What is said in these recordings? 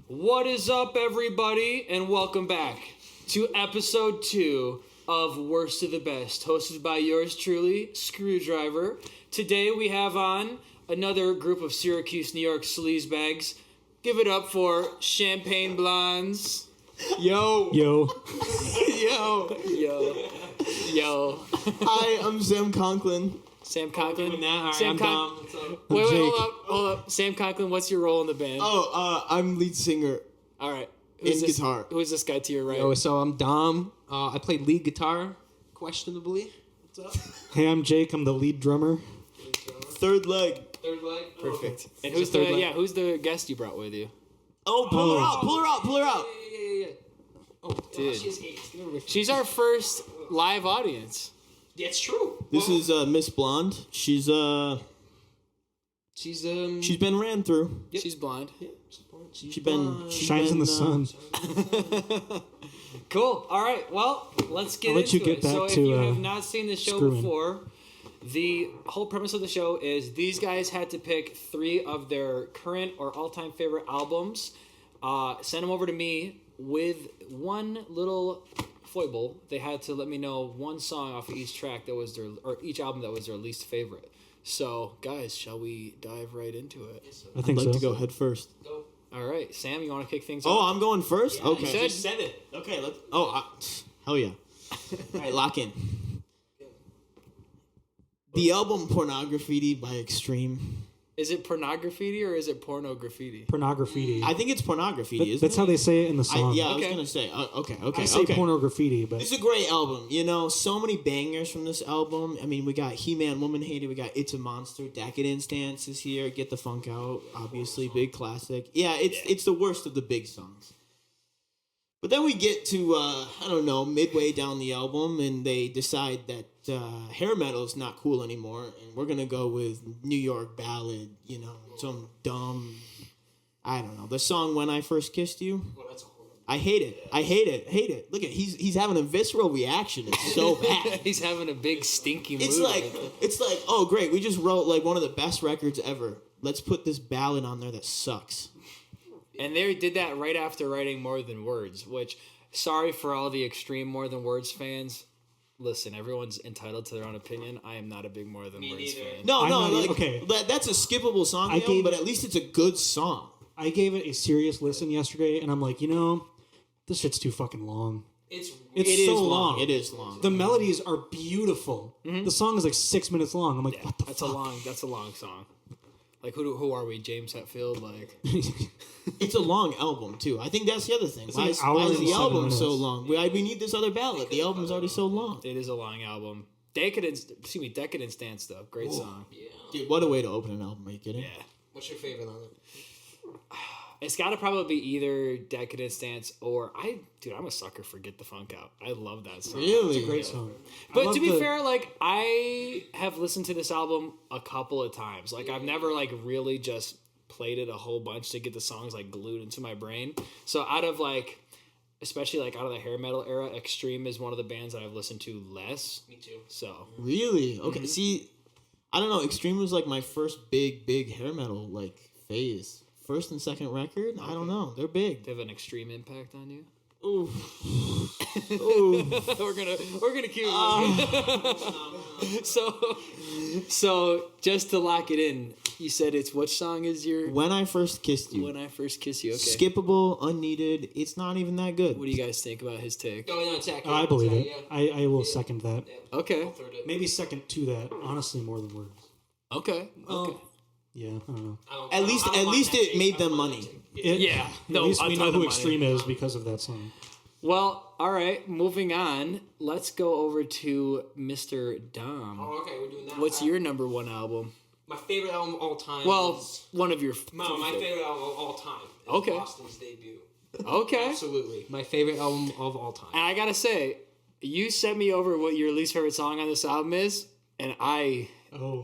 What is up, everybody, and welcome back to episode 2 of Worst of the Best, hosted by yours truly, Screwdriver. Today we have on another group of Syracuse, New York sleazebags. Give it up for Champagne Blondes. Yo. Yo. Yo. Yo. Yo. Hi, I'm Sam Conklin. Sam Conklin? Right, Sam I'm Dom. What's up? Wait, hold up. Sam Conklin, what's your role in the band? I'm lead singer. All right. In guitar. Who's this guy to your right? Yo, so I'm Dom. I play lead guitar, questionably. What's up? Hey, I'm Jake. I'm the lead drummer. Third leg. Perfect. And Who's who's the guest you brought with you? Oh, pull her out. Yeah. Oh, dude. She's 8. She's our first live audience. That's true. This is Miss Blonde. She's been ran through. Yep. She's blonde. She's been Shines in the sun. Cool. All right. Well, let's get I'll let into you get it. back So to, if you have not seen the show screwing. before, the whole premise of the show is these guys had to pick 3 of their current or all-time favorite albums, send them over to me with one little foible. They had to let me know one song off of each track that was each album that was their least favorite. So, guys, shall we dive right into it? I think I'd so. like to go head first. Go. All right, Sam, you want to kick things Oh, off? I'm going first? Yeah, Okay. You said it. Okay, let's... hell yeah. All right, lock in. The album Pornograffiti by Extreme. Is it Pornograffiti or is it Pornograffiti? Pornograffiti. I think it's Pornograffiti, isn't That's it? how they say it in the song. I was Okay. going to say. Okay. I say Pornograffiti, but It's a great album, so many bangers from this album. I mean, we got He-Man, Woman Hater, we got It's a Monster, Decadence Dance is here, Get the Funk Out, obviously, big classic. Yeah, it's the worst of the big songs. But then we get to, midway down the album, and they decide that hair metal is not cool anymore, and we're going to go with New York Ballad, some dumb, I don't know. The song When I First Kissed You. Well, that's a horrible. I hate it. Look at he's having a visceral reaction. It's so bad. He's having a big stinky mood. It's like, oh great, we just wrote like one of the best records ever. Let's put this ballad on there that sucks. And they did that right after writing More Than Words, which, sorry for all the extreme More Than Words fans. Listen, everyone's entitled to their own opinion. I am not a big More Than Words fan. Okay. That's a skippable song, but at least it's a good song. I gave it a serious listen yesterday, and I'm like, this shit's too fucking long. It's It's so long. It is long. The melodies are beautiful. Mm-hmm. The song is like 6 minutes long. I'm like, what the That's fuck? That's a long song. Like, who are we? James Hetfield? Like, It's a long album too. I think that's the other thing. Why like is an hour and the 7 album minutes. so long? We need this other ballad. The album's already so long. it is a long album. Decadence Dance, though. Great song. Yeah. Dude, what a way to open an album. Are you kidding? Yeah. What's your favorite on it? It's got to probably be either Decadence Dance or I'm a sucker for Get the Funk Out. I love that song. Really? It's a great song. I But love to be the- fair, like, I have listened to this album a couple of times. Like, I've never, like, really just played it a whole bunch to get the songs, like, glued into my brain. So out of, like, especially, like, out of the hair metal era, Extreme is one of the bands that I've listened to less. Me too. So, Really? Okay. See, I don't know. Extreme was like my first big hair metal like phase. First and second record. I don't know. They're big. they have an extreme impact on you. Ooh. we're gonna cue so just to lock it in, you said it's which song is your When I First Kissed You. When I First Kiss You? Okay. Skippable, unneeded. It's not even that good. What do you guys think about his take? No, it's accurate. I believe it. Yeah. I will second that. Okay. I'll third it. Maybe second to that. Honestly, More Than Words. Okay. Yeah, I don't know. At least it made them money. Yeah. At least a we ton know of who money. Extreme is because of that song. Well, all right. Moving on. Let's go over to Mr. Dom. Oh, okay, we're doing that. What's your number 1 album? My favorite album of all time Well, is... one of your... No, my favorite album of all time is Okay. Boston's debut. Okay. Absolutely. My favorite album of all time. And I gotta say, you sent me over what your least favorite song on this album is, and I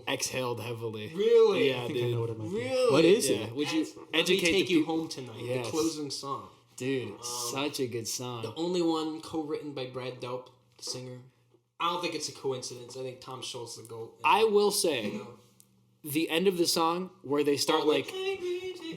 exhaled heavily. Really? Yeah, I think dude. I know what it might be. Really? What is Yeah. it? Would you Let Me educate Take the You people? Home Tonight, Yes. the closing song. Dude, such a good song. The only one co-written by Brad Delp, the singer. I don't think it's a coincidence. I think Tom Schultz the GOAT. I will say, the end of the song where they start like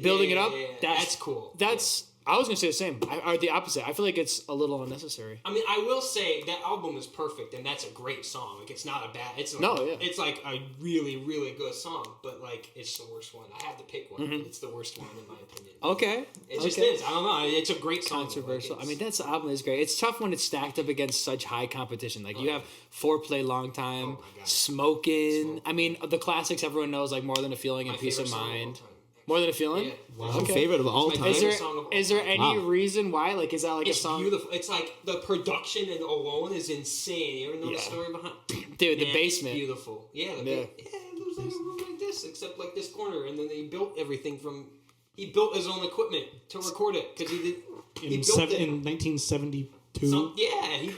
building it up. That's cool. That's I was gonna say the same. Or the opposite. I feel like it's a little unnecessary. I mean, I will say that album is perfect, and that's a great song. Like, it's not a bad. It's like, No, yeah. It's like a really, really good song, but like, it's the worst one. I have to pick one. But it's the worst one in my opinion. Okay. It just is. I don't know. It's a great song. Controversial. Like, I mean, that album is great. It's tough when it's stacked up against such high competition. Like you have Foreplay, Long Time, Smokin'. I mean, the classics everyone knows, like More Than a Feeling and Peace of Mind. More Than a Feeling? Yeah. Wow. Favorite of all time. Is there any reason why? Like, is that like It's a song? beautiful. It's like the production and alone is insane. You ever know the story behind? Dude, the Man, basement. It's beautiful. Yeah. It was like a room like this, except like this corner, and then they built everything from. He built his own equipment to record it because he did. He built it in 1972. He built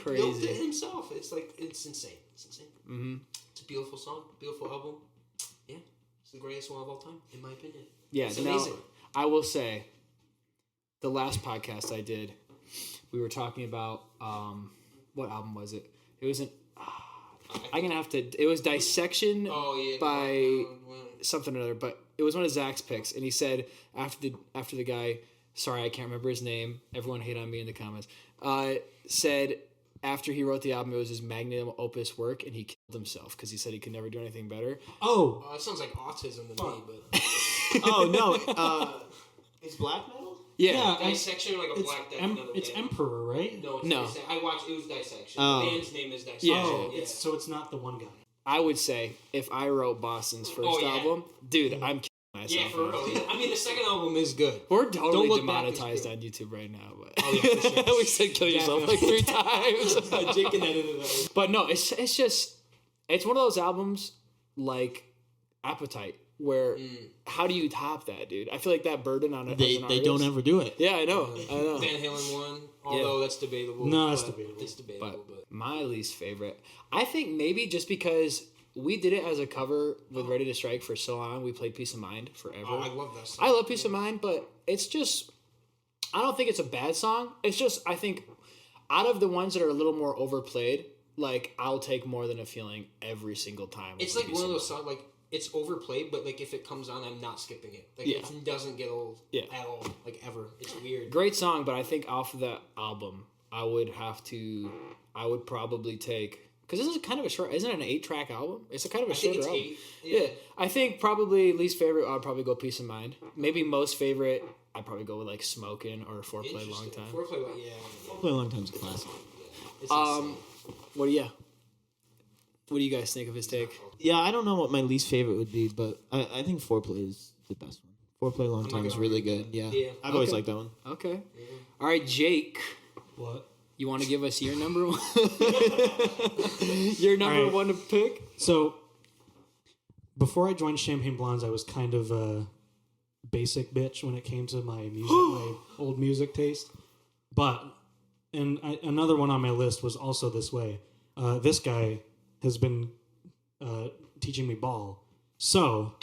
Crazy. it himself. It's like it's insane. It's insane. Mm-hmm. It's a beautiful song, beautiful album. Yeah, it's the greatest one of all time, in my opinion. Yeah, it's amazing. I will say, the last podcast I did, we were talking about what album was it? It was an. I'm gonna have to. It was Dissection by something or other, but it was one of Zach's picks, and he said after the guy, sorry I can't remember his name. Everyone hate on me in the comments. Said after he wrote the album, it was his magnum opus work, and he killed himself because he said he could never do anything better. Oh, that sounds like autism to me, but. Oh no, it's black metal. Yeah, Dissection like a black death. It's Emperor, right? No. I watched. It was Dissection. Oh. The band's name is Dissection. Yeah. So it's not the one guy. I would say if I wrote Boston's first album, dude, I'm killing myself. Yeah, for real. I mean, the second album is good. We're totally Don't look back, demonetized it's on YouTube right now, but for sure. we said kill yourself like 3 times. Jake can edit it out. But no, it's just it's one of those albums like Appetite where how do you top that, dude? I feel like that burden on it. They don't ever do it. Yeah, I know. Van Halen won, although that's debatable. No, that's debatable. It's debatable, but My least favorite, I think maybe just because we did it as a cover with Ready to Strike for so long, we played Peace of Mind forever. I love that song. I love Peace of Mind, but it's just I don't think it's a bad song. It's just I think out of the ones that are a little more overplayed, like I'll take More Than a Feeling every single time. It's like one of those songs like. It's overplayed, but like if it comes on, I'm not skipping it. Like it doesn't get old at all, like ever. It's weird. Great song, but I think off of that album, I would probably take because this is kind of a short. Isn't it an 8-track album? It's a kind of a shorter album. 8. Yeah, I think probably least favorite. I'd probably go Peace of Mind. Maybe most favorite. I'd probably go with like Smokin' or Foreplay Long Time. Foreplay, Foreplay Long Time's a classic. What do you guys think of his take? Yeah, I don't know what my least favorite would be, but I think Foreplay is the best one. Foreplay Long Time is really good. Yeah. I've always liked that one. Okay. Yeah. All right, Jake. What? You want to give us your number one? Your number one to pick? So, before I joined Champagne Blondes, I was kind of a basic bitch when it came to my music, my old music taste. But, another one on my list was also this way. This guy has been teaching me ball. So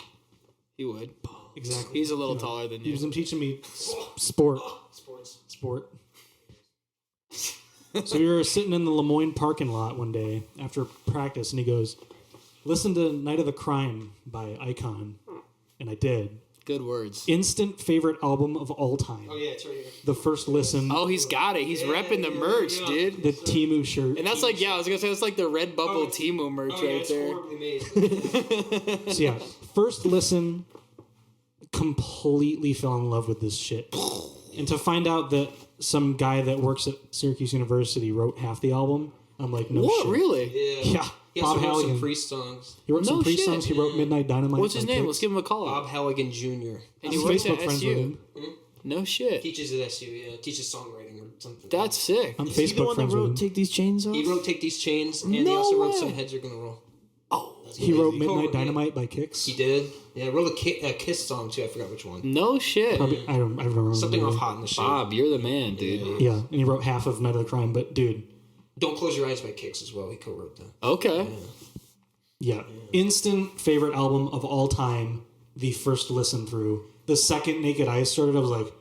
he would. Exactly. He's a little taller than you. He's been teaching me sport. So we were sitting in the Lemoyne parking lot one day after practice, and he goes, "Listen to Night of the Crime by Icon," and I did. Good words. Instant favorite album of all time. Oh yeah, it's right here. The first listen. Oh, he's got it. He's repping the merch, dude. The Temu shirt. And that's like, I was gonna say that's like the Red Bubble Temu merch right there. Horribly made. So yeah, first listen, completely fell in love with this shit. And to find out that some guy that works at Syracuse University wrote half the album, I'm like, no what, shit. really? Yeah. He Bob also wrote Halligan. some Priest songs. He wrote some Priest shit. songs. He wrote Midnight Dynamite. What's his by name? Kix. Let's give him a call out. Bob Halligan Jr. And he I'm works Facebook at friends with SU. him. No shit. Teaches at SU. Yeah, teaches songwriting or something. That's sick. I'm Is he the Facebook one that friends with wrote him. Take These Chains Off? He wrote Take These Chains, and he No also wrote way. Some Heads Are Gonna Roll. He wrote He Midnight wrote- Dynamite by Kix. He did. Yeah, wrote a Kiss song too. I forgot which one. No shit. Probably, I don't remember. Something off Hot in the Shade. Bob, you're the man, dude. Yeah, and he wrote half of Night of the Crime. But dude, Don't Close Your Eyes by Kix as well. He co-wrote that. Okay. yeah, instant favorite album of all time. The first listen through. The second Naked Eyes started, I was like,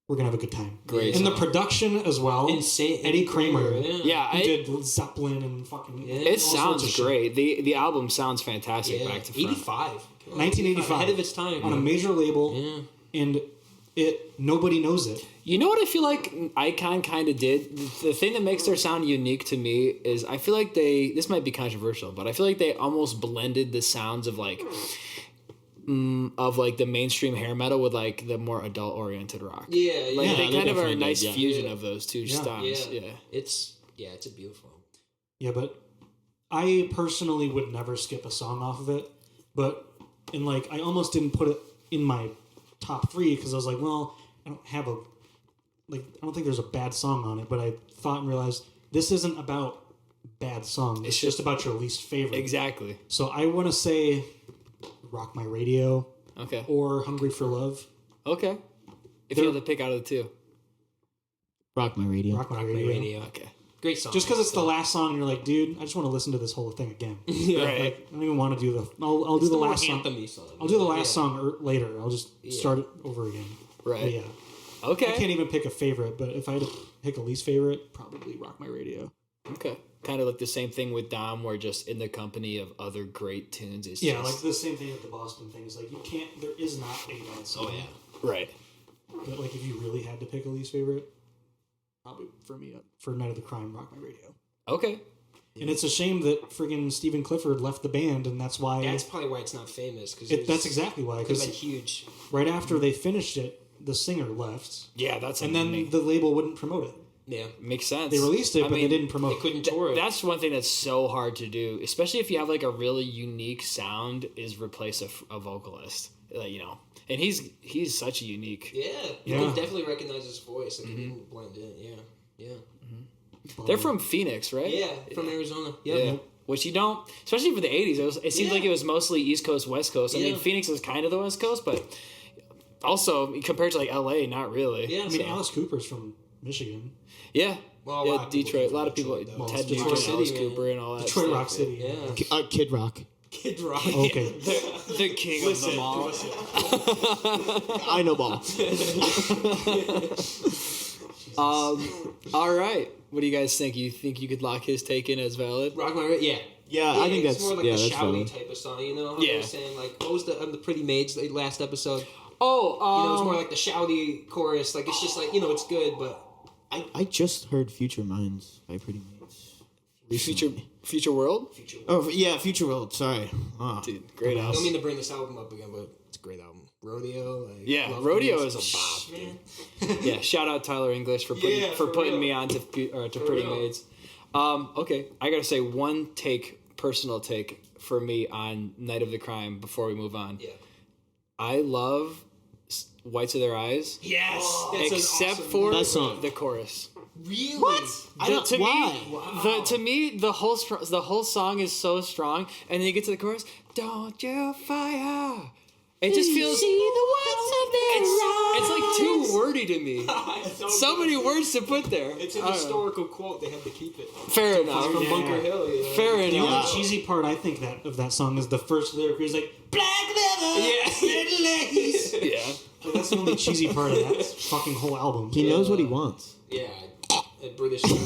we're gonna have a good time. Great And the song. production as well. Insane. Eddie Kramer. Yeah, He did Zeppelin and fucking. it all sorts of sounds shit. great. The album sounds fantastic Yeah. back to front. 85. 1985. Ahead of its time. On a major label. Yeah. And nobody knows it. You know what I feel like Icon kind of did? The thing that makes their sound unique to me is I feel like this might be controversial, but I feel like they almost blended the sounds of like the mainstream hair metal with like the more adult oriented rock. Yeah, Like yeah. they kind of are a definitely nice did, yeah. fusion of those two Yeah. styles. Yeah. It's a beautiful album. Yeah, but I personally would never skip a song off of it. But I almost didn't put it in my top 3 because I was like, well, I don't have I don't think there's a bad song on it. But I thought and realized this isn't about bad songs. It's just about your least favorite. Exactly. So I want to say Rock My Radio Okay. or Hungry for Love. Okay. If you had to pick out of the two. Rock My Radio. Rock My Rock My Radio. Radio. Okay. Great song. Just because it's the last song and you're like, dude, I just want to listen to this whole thing again. Yeah. Right. I don't even want to do I'll do the last song. anthem-y song. I'll do the last song later. I'll just start it over again. Right. But yeah. Okay. I can't even pick a favorite, but if I had to pick a least favorite, probably Rock My Radio. Okay. Kind of like the same thing with Dom, where just in the company of other great tunes, it's Yeah, just, like the same thing with the Boston thing. It's like there is not a bad song. Oh yeah. right. But like if you really had to pick a least favorite, probably for me, for Night of the Crime, Rock My Radio. Okay. And it's a shame that friggin' Stephen Clifford left the band, and that's why. That's probably why it's not famous. Because That's exactly why. Because Because huge. right after they finished it, the singer left, Yeah, that's and then the label wouldn't promote it. Yeah. makes sense. They released it, I but mean, they didn't promote They it. couldn't tour it. That's one thing that's so hard to do, especially if you have like a really unique sound. Is replace a vocalist, and he's such a unique. Yeah. You Yeah. can definitely recognize his voice. Like, it didn't blend in. Yeah. Yeah. They're from Phoenix, right? Yeah. From Arizona. Yep. Yeah. Which you don't, especially for the 80s, it seemed like it was mostly East Coast, West Coast. I mean, Yeah. Phoenix is kind of the West Coast, but also compared to like LA, not really. Yeah. I mean, Alice Cooper's from Michigan. Yeah. Well, a lot of people Detroit. A from lot of people, Detroit, though. Ted Detroit Nugent, City, Alice man. Cooper, and all that Detroit stuff. Rock City. Yeah. Kid Rock. Kid Rock. Okay. The king of them all. I know ball. All right. What do you guys think? You think you could lock his take in as valid? Rock My Radio. Yeah. Yeah, I think it's that's more like yeah, a that's shouty valid. type of song, you know? How Yeah. they were saying, like, what was the Pretty Maids, the last episode? Oh, It's more like the shouty chorus. Like, it's just like, it's good, but... I just heard Future Minds by Pretty Mates. Future World? Oh yeah, Future World. Sorry. Ah. Dude, great I don't album. mean to bring this album up again, but it's a great album. Rodeo. Like, Yeah, Love Rodeo Beats. is a bop, Man. Yeah, shout out Tyler English for putting Yeah, for real. me on to Pretty real. Maids. Okay, I gotta say one personal take for me on Night of the Crime before we move on. Yeah. I love Whites of Their Eyes, Yes! That's an except awesome for That song. the chorus. Really? What? I don't. To Why? to me, the whole song is so strong, and then you get to the chorus. Don't you fire? It just feels. It's like too wordy to me. So many words to put there. It's an I don't know. historical quote. They had to keep it. Fair enough. From Yeah. Bunker Hill, you know? Fair The enough. only cheesy part I think of that song is the first lyric where he's like, black leather, red lace. Yeah. Like, that's the only cheesy part of that fucking whole album. He knows what he wants. Yeah. A British. That's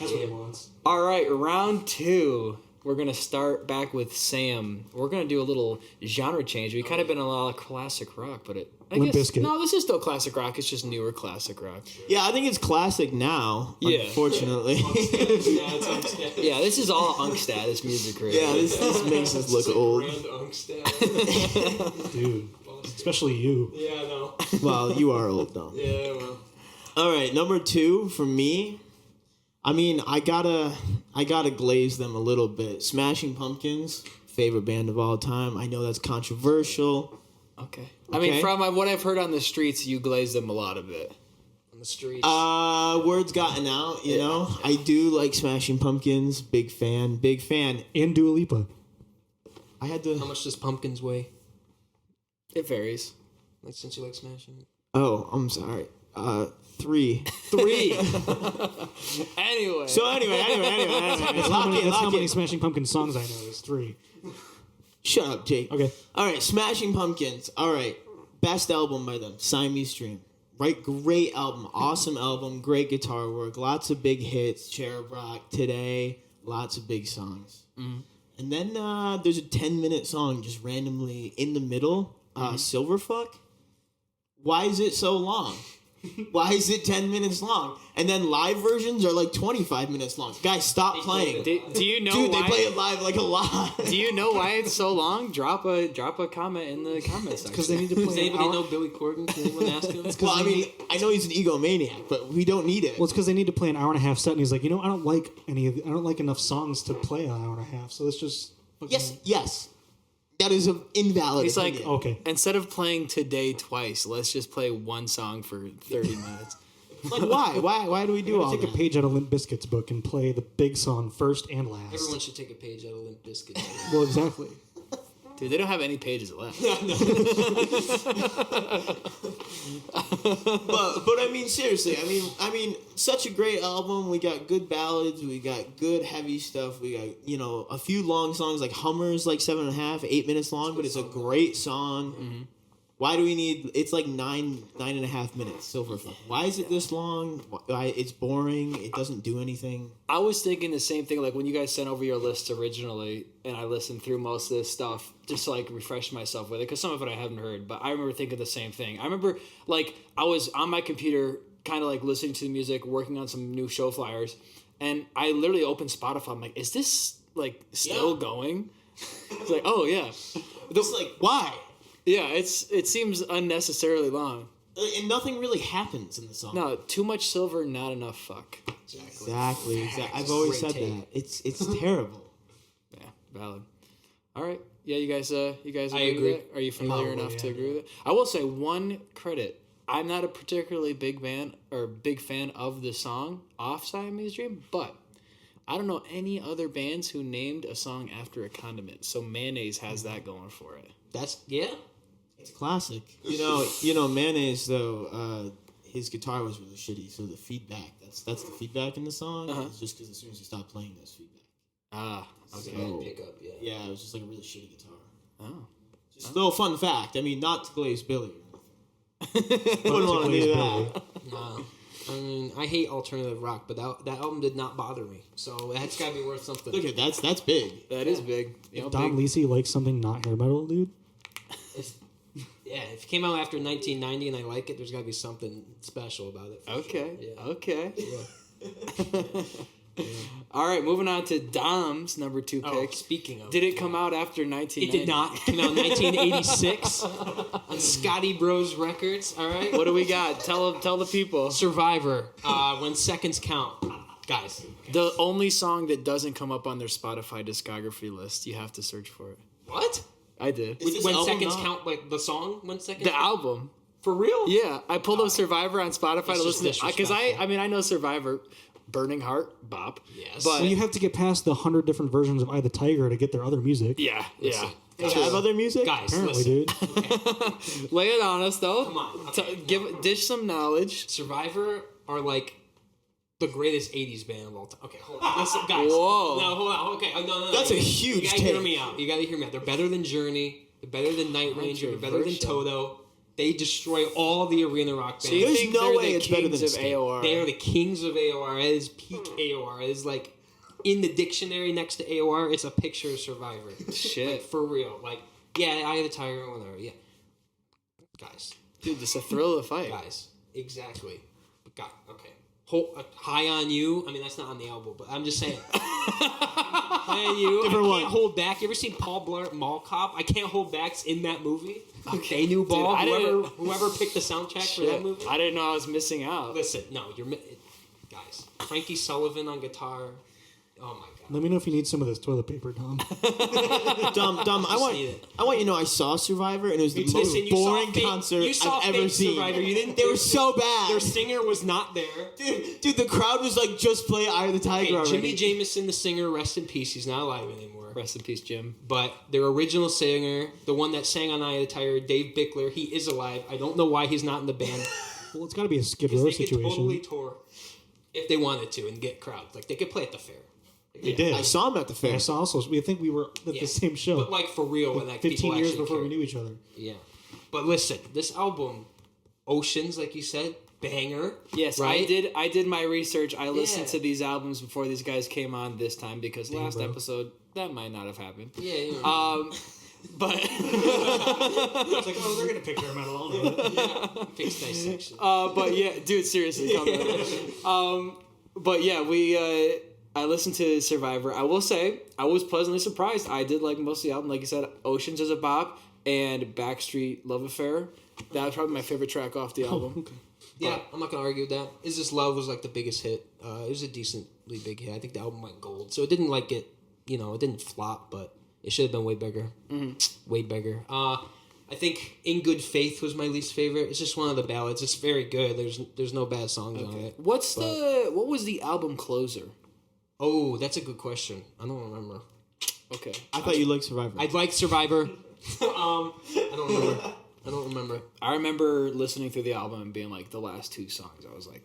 what he wants. All right, round 2. We're gonna start back with Sam. We're gonna do a little genre change. We kind of been a lot of classic rock, but I Limp guess Bizkit. no, this is still classic rock. It's just newer classic rock. Yeah, I think it's classic now. Yeah. Unfortunately. Yeah, it's Ungstad. Yeah, this is all Ungstad. This music right yeah, now. this makes us look old. Grand Ungstad. Dude. Especially you. Yeah, I know. Well, you are old though. Yeah, well. All right, number 2 for me. I mean, I gotta glaze them a little bit. Smashing Pumpkins, favorite band of all time. I know that's controversial. Okay. I mean, from what I've heard on the streets, you glaze them a lot of it. On the streets. Word's gotten out, you know. I do like Smashing Pumpkins. Big fan. And Dua Lipa. I had to. How much does Pumpkins weigh? It varies. Like, since you like Smashing? Oh, I'm sorry. 3. 3. Anyway. So anyway. That's how many Smashing Pumpkins songs I know is 3. Shut up, Jake. Okay. All right, Smashing Pumpkins. All right, best album by them, Siamese Dream. Right, great album, awesome album, great guitar work, lots of big hits, Cherub Rock, Today, lots of big songs. Mm-hmm. And then there's a 10-minute song just randomly in the middle Silverfuck. Why is it so long? Why is it 10 minutes long? And then live versions are like 25 minutes long. Guys, stop playing. Do you know Dude, why? they play it live like a lot. Do you know why it's so long? Drop a comment in the comment section. Because they need to play. Does anybody know Billy Corgan? Can anyone ask him? Well, I mean, I know he's an egomaniac, but we don't need it. Well, it's because they need to play an hour and a half set, and he's like, I don't like enough songs to play an hour and a half, so let's just. Yes. That is an invalid He's like, opinion. Okay. Instead of playing Today twice, let's just play one song for 30 minutes. Like, why? Why do we do all Take a that? page out of Limp Bizkit's book and play the big song first and last. Everyone should take a page out of Limp Bizkit. Well, exactly. Dude, they don't have any pages left. But I mean, seriously, I mean, such a great album. We got good ballads. We got good heavy stuff. We got, a few long songs like Hummer's like 7.5, 8 minutes long, but it's a great song. Mm-hmm. Why do we need? It's like 9.5 minutes. Silverfuck. Why is it this long? Why it's boring. It doesn't do anything. I was thinking the same thing, like when you guys sent over your lists originally, and I listened through most of this stuff just to like refresh myself with it, because some of it I haven't heard, but I remember thinking the same thing. I remember like I was on my computer kind of like listening to the music, working on some new show flyers, and I literally opened Spotify. I'm like, is this like still going? It's like, oh yeah. It's like, why? Yeah, it seems unnecessarily long. And nothing really happens in the song. No, too much silver, not enough fuck. Exactly. I've always said that. It's terrible. Yeah, valid. All right. Yeah, you guys agree agree. with that? Are you familiar enough to agree with it? I will say one credit. I'm not a particularly big fan of the song off Siamese Dream, but I don't know any other bands who named a song after a condiment. So Mayonnaise has that going for it. It's classic. You know, Mayonnaise though. His guitar was really shitty, so the feedback. That's the feedback in the song. It's just because as soon as you stop playing, there's feedback. Ah, okay. So, pick up, Yeah, it was just like a really shitty guitar. Oh. Just a little fun fact. I mean, not to glaze Billy. Wouldn't want to do that. No. I mean, I hate alternative rock, but that album did not bother me. So that's got to be worth something. Look at that's big. That is big. If Don Lisi likes something not hair metal, dude. If it came out after 1990 and I like it, there's got to be something special about it. Okay. Sure. Yeah. Okay. Yeah. All right, moving on to Dom's number 2 pick. Oh, speaking of, Did it come out after 1990? it did not. It came out in 1986 on Scotty Bros Records. All right. What do we got? Tell the people. Survivor. When seconds count, guys. The only song that doesn't come up on their Spotify discography list. You have to search for it. What? I did. this When album seconds not- count, like the song. When seconds. The album. For real? Yeah, I pulled up Survivor on Spotify to It's just listen to, because I disrespectful. know Survivor, Burning Heart, bop. Yes. But Well, you have to get past the 100 different versions of Eye the Tiger to get their other music. yeah. They have other music? Guys, Apparently, listen. dude. Lay it on us though. Come on. Okay. Dish some knowledge. Survivor are like the greatest 80s band of all time. Okay, hold on. Listen, guys. Whoa. No, hold on. Okay. No. That's a huge You gotta hear take. me out. They're better than Journey. They're better than Night Ranger. They're better than Controversial. Toto. They destroy all the arena rock So you bands. There's think no they're way the it's better kings than of Sting. AOR? They are the kings of AOR. It is peak AOR. It is like in the dictionary next to AOR, it's a picture of Survivor. Shit. Like, for real. Like, yeah, Eye of the Tiger, whatever. Yeah. Guys. Dude, it's a thrill of the fight. Guys. Exactly. But God, okay. High on You. I mean, that's not on the album, but I'm just saying. High on You. Different I one. can't hold back. You ever seen Paul Blart Mall Cop? I Can't Hold Back's in that movie. They knew ball. I didn't- Whoever picked the soundtrack for that Shit. movie. I didn't know I was missing out. Listen, no, guys. Frankie Sullivan on guitar. Oh my God. Let me know if you need some of this toilet paper, Tom. Dumb. I want need it. you to know I saw Survivor and it was the most Listen, you saw boring fake- concert you saw I've ever fake seen. Survivor. You didn't. They were so bad. Their singer was not there. Dude, the crowd was like, just play Eye of the Tiger Okay, already. Jimmy Jameson, the singer, rest in peace. He's not alive anymore. Rest in peace, Jim. But their original singer, the one that sang on Eye of the Tiger, Dave Bickler, he is alive. I don't know why he's not in the band. Well, it's got to be a Skid Because Row they could situation. totally tour if they wanted to and get crowds. Like, they could play at the fair. They did. I saw him at the fair. I saw also. We think we were at Yeah. the same show. But, like, for real. And, like, 15 people years actually before cared. we knew each other. Yeah. But listen, this album, Oceans, like you said, banger. Yes, right? I did my research. I listened Yeah. to these albums before these guys came on this time because last bro. episode that might not have happened. Yeah. But It's like, oh, they're gonna pick hair metal. I'll know it. Fixed dissection. but yeah, dude, seriously, but yeah, I listened to Survivor. I will say I was pleasantly surprised. I did like most of the album. Like you said, Oceans is a bop, and Backstreet Love Affair. That was probably my favorite track off the album. Okay. Yeah, I'm not gonna argue with that. Is This Love was like the biggest hit. It was a decently big hit. I think the album went gold, so it didn't like it. You know, it didn't flop, but it should have been way bigger. Mm-hmm. Way bigger. I think In Good Faith was my least favorite. It's just one of the ballads. It's very good. There's no bad songs on it. What was the album closer? Oh, that's a good question. I don't remember. Okay. I thought you liked Survivor. I'd like Survivor. I don't remember. I remember listening through the album and being like the last two songs. I was like,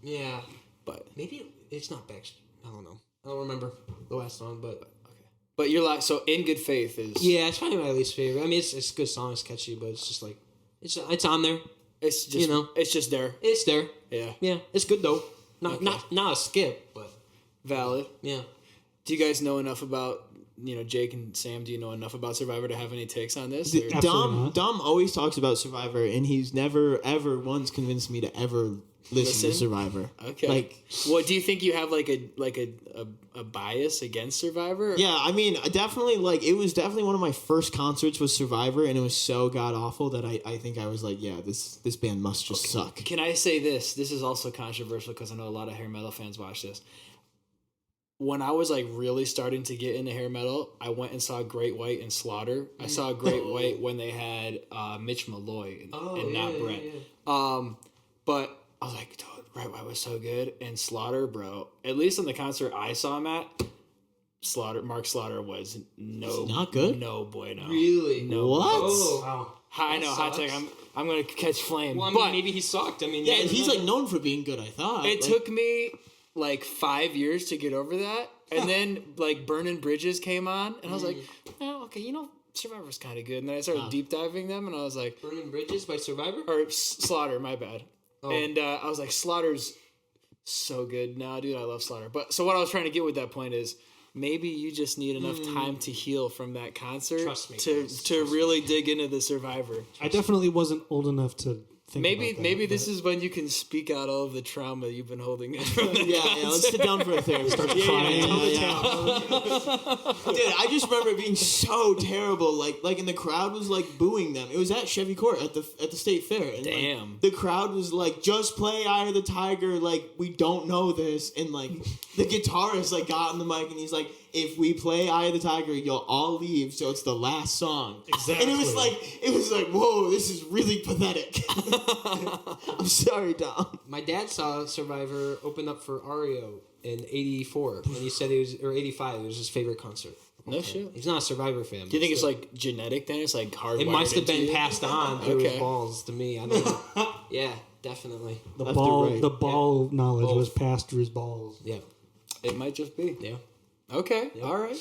Yeah. but Maybe it's not Backstreet. I don't know. I don't remember the last song, but okay. But you're like, so In Good Faith is yeah, it's probably my least favorite. I mean, it's a good song, it's catchy, but it's just like it's on there. It's just it's just there. It's there. Yeah. Yeah, it's good though. Not Okay. not a skip, but Valid. yeah. Do you guys know enough about Jake and Sam? Do you know enough about Survivor to have any takes on this? Or- Dom always talks about Survivor, and he's never ever once convinced me to ever listen to Survivor. Okay. Like, what do you think? You have like a bias against Survivor? yeah, I mean, I definitely it was definitely one of my first concerts was Survivor, and it was so god awful that I think I was like, yeah, this band must just suck. Can I say this? This is also controversial because I know a lot of hair metal fans watch this. When I was like really starting to get into hair metal, I went and saw Great White and Slaughter. I saw Great White when they had Mitch Malloy and not Brett. Yeah. But I was like, dude, Great White was so good. And Slaughter, bro, at least on the concert I saw him at, Mark Slaughter was not good? No bueno. Really? No. What? Oh. Wow. I know, hot sucks. take. I'm gonna catch flame. Well, I mean, but maybe he sucked. I mean, Yeah, and he's like known for being good. I thought it took me like 5 years to get over that, and then like Burning Bridges came on, and I was like, oh, okay, Survivor's kind of good. And then I started deep diving them, and I was like, Burning Bridges by Survivor? or Slaughter, my bad. Oh. And I was like, Slaughter's so good. Nah, dude, I love Slaughter. But so what I was trying to get with that point is maybe you just need enough time to heal from that concert Trust me, to guys. really dig into the Survivor. I definitely wasn't old enough to think Maybe about that, this is when you can speak out all of the trauma you've been holding in from that yeah, concert. let's sit down for a therapy. Start crying. Dude, I just remember it being so terrible. Like, and the crowd was like booing them. It was at Chevy Court at the state fair. And, Damn. Like, the crowd was like, "Just play Eye of the Tiger." Like, we don't know this. And like, the guitarist like got on the mic and he's like, "If we play Eye of the Tiger, you'll all leave. So it's the last song." Exactly. And it was like, whoa, this is really pathetic. I'm sorry, Dom. My dad saw Survivor open up for Ario in '84, and he said or '85. It was his favorite concert. No shit. He's not a Survivor fan. Do you think it's like genetic then? It's like hardwired. it must have into been you? passed on through his Okay. balls to me? I don't know. Yeah, definitely. The Left or ball, right? the ball knowledge Both. was passed through his balls. Yeah, It might just be. yeah. Okay. All right.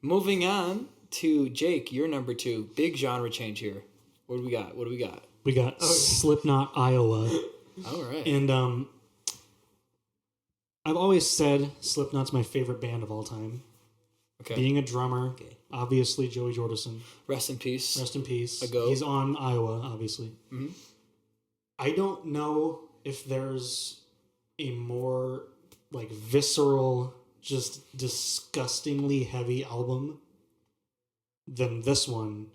Moving on to Jake, your number 2. Big genre change here. What do we got? We got Slipknot, Iowa, All right. and I've always said Slipknot's my favorite band of all time. Okay. Being a drummer, obviously Joey Jordison. Rest in peace. Rest in peace. A goat. He's on Iowa, obviously. Mm-hmm. I don't know if there's a more like visceral, just disgustingly heavy album than this one,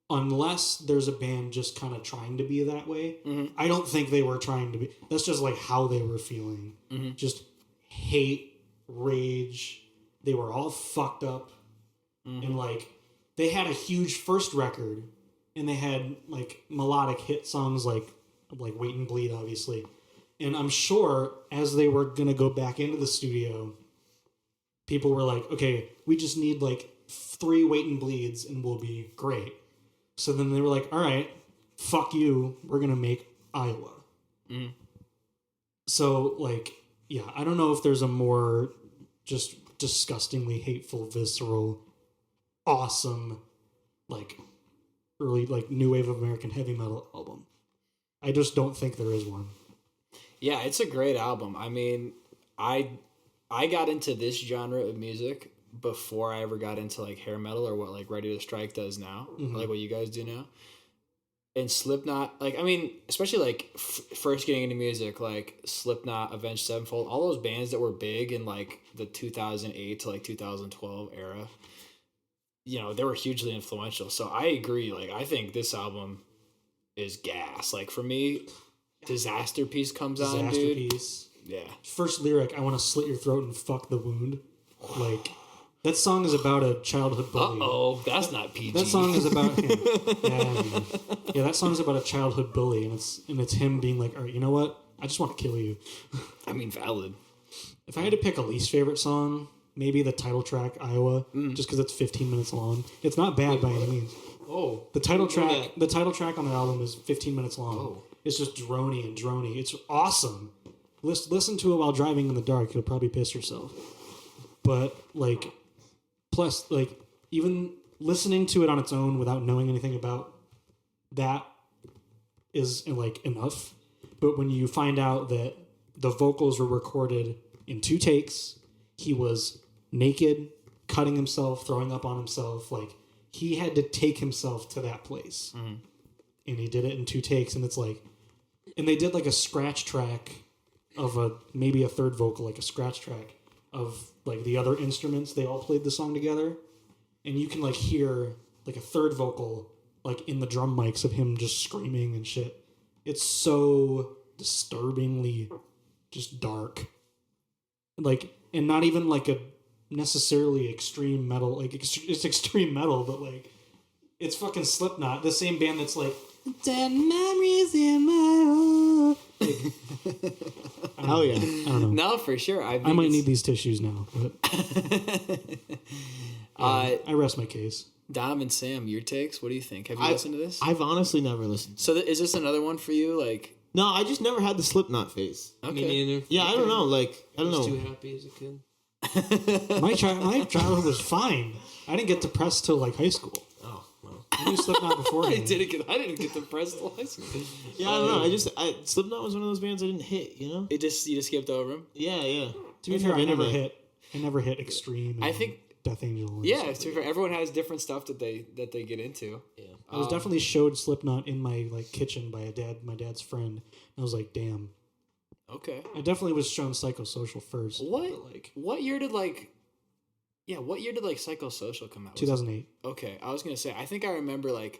unless there's a band just kind of trying to be that way. Mm-hmm. I don't think they were trying to be. That's just like how they were feeling. Mm-hmm. Just hate, rage. They were all fucked up. Mm-hmm. And like they had a huge first record, and they had like melodic hit songs like Wait and Bleed, obviously. And I'm sure as they were gonna go back into the studio, people were like, okay, we just need like 3 Wait and Bleeds and we'll be great. So then they were like, all right, fuck you, we're gonna make Iowa. Mm. So like, yeah, I don't know if there's a more just disgustingly hateful, visceral, awesome, like early like new wave of American heavy metal album. I just don't think there is one. Yeah, it's a great album. I mean, I got into this genre of music before I ever got into like hair metal or what like Ready to Strike does now, like what you guys do now. And Slipknot, like, I mean, especially like first getting into music, like Slipknot, Avenged Sevenfold, all those bands that were big in like the 2008 to like 2012 era, you know, they were hugely influential. So I agree. Like, I think this album is gas. Like, for me, Disaster Piece comes on, dude. Disaster Piece. Yeah. First lyric, I want to slit your throat and fuck the wound. Like, that song is about a childhood bully. Uh-oh, that's not PG. That song is about him. Yeah, that song is about a childhood bully, and it's him being like, all right, you know what? I just want to kill you. I mean, valid. If I had to pick a least favorite song, maybe the title track, Iowa, just because it's 15 minutes long. It's not bad by any means. Oh. The title track on the album is 15 minutes long. Oh. It's just drony and drony. It's awesome. Listen to it while driving in the dark. You'll probably piss yourself. But, like, plus, like, even listening to it on its own without knowing anything about that is, like, enough. But when you find out that the vocals were recorded in 2 takes, he was naked, cutting himself, throwing up on himself, like, he had to take himself to that place. Mm-hmm. And he did it in 2 takes, and it's like... And they did, like, a scratch track of maybe a third vocal, like a scratch track of, like, the other instruments. They all played the song together. And you can, like, hear, like, a third vocal, like, in the drum mics of him just screaming and shit. It's so disturbingly just dark. Like, and not even, like, a necessarily extreme metal. Like, it's extreme metal, but, like, it's fucking Slipknot, the same band that's, like, dead memories in my heart. Like, oh, yeah. I don't know. No, for sure. I might need these tissues now, but I rest my case. Dom and Sam, your takes? What do you think? Have you listened to this? I've honestly never listened. So is this another one for you? Like, no, I just never had the Slipknot phase. Okay. Me neither. Yeah, I don't know. Like, I don't know. I was too happy as a kid. My childhood was fine. I didn't get depressed till like high school. Oh, well. I knew Slipknot before. I didn't get depressed till high school. Yeah, I don't know. Slipknot was one of those bands I didn't hit. You know. You just skipped over them. Yeah, yeah. To be fair, I never hit extreme. And I think Death Angel. Yeah, to be fair, everyone has different stuff that they get into. Yeah. I was definitely showed Slipknot in my like kitchen by my dad's friend. And I was like, damn. Okay. I definitely was shown Psychosocial first. What year did Psychosocial come out? 2008. Okay, I was gonna say I think I remember like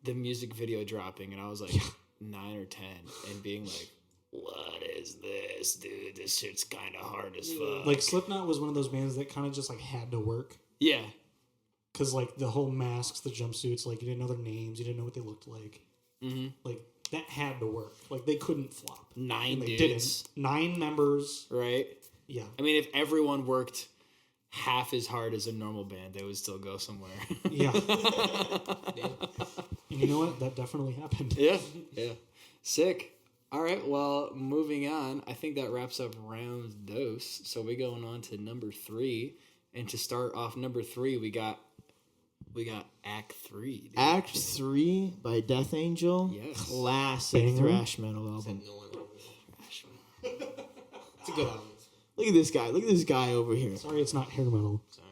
the music video dropping, and I was like 9 or 10, and being like, "What is this, dude? This shit's kind of hard as fuck." Like Slipknot was one of those bands that kind of just like had to work. Yeah. Because like the whole masks, the jumpsuits, like you didn't know their names, you didn't know what they looked like. Mm-hmm. Like that had to work. Like they couldn't flop. 9 dudes. Didn't. 9 members. Right. Yeah. I mean, if everyone worked half as hard as a normal band, they would still go somewhere. Yeah. And you know what? That definitely happened. Yeah. Yeah. Sick. All right. Well, moving on. I think that wraps up round dos. So we're going on to number 3, and to start off number 3, we got Act 3. Dude. Act 3 by Death Angel. Yes. Classic thrash metal album. It's a good album. Look at this guy. Look at this guy over here. Sorry, it's not hair metal. Sorry.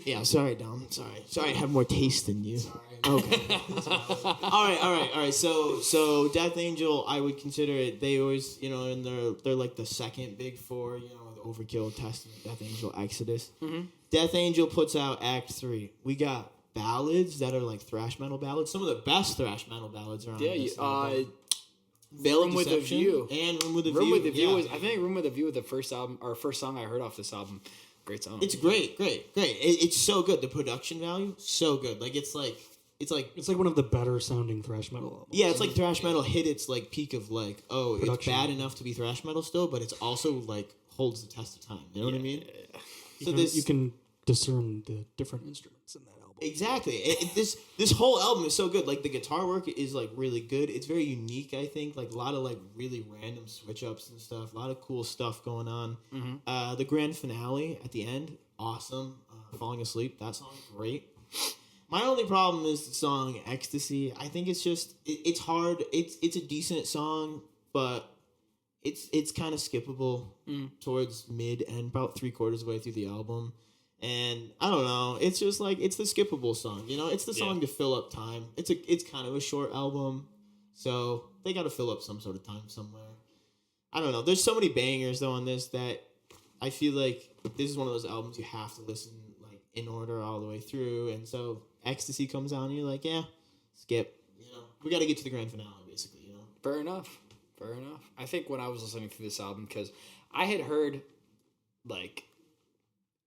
Yeah, sorry, Dom. Sorry, I have more taste than you. Sorry. Okay. All right. So Death Angel, I would consider it. They always, and they're like the second big 4. The Overkill, Testament, Death Angel, Exodus. Mm-hmm. Death Angel puts out Act 3. We got ballads that are like thrash metal ballads. Some of the best thrash metal ballads are on this album. Room with a View. And Room with a View. Room with a View was, I think Room with a View was the first album or first song I heard off this album. Great song. It's great. It's so good. The production value, so good. Like it's like one of the better sounding thrash metal albums. Yeah, it's like thrash metal hit its like peak of like, production. It's bad enough to be thrash metal still, but it's also like holds the test of time. You know what I mean? So you can discern the different instruments in that album. Exactly. This whole album is so good. Like the guitar work is like really good. It's very unique, I think. Like a lot of like really random switch ups and stuff. A lot of cool stuff going on. Mm-hmm. The grand finale at the end, awesome. Falling Asleep, that song, great. My only problem is the song Ecstasy. I think it's just it's hard. It's a decent song, but it's kind of skippable towards mid and about 3/4 of the way through the album. And I don't know, it's just like, it's the skippable song, you know? It's the song to fill up time. It's kind of a short album, so they got to fill up some sort of time somewhere. I don't know. There's so many bangers though on this that I feel like this is one of those albums you have to listen like in order all the way through. And so Ecstasy comes out and you're like, yeah, skip. You know, we got to get to the grand finale basically. You know, Fair enough. I think when I was listening to this album, because I had heard, like,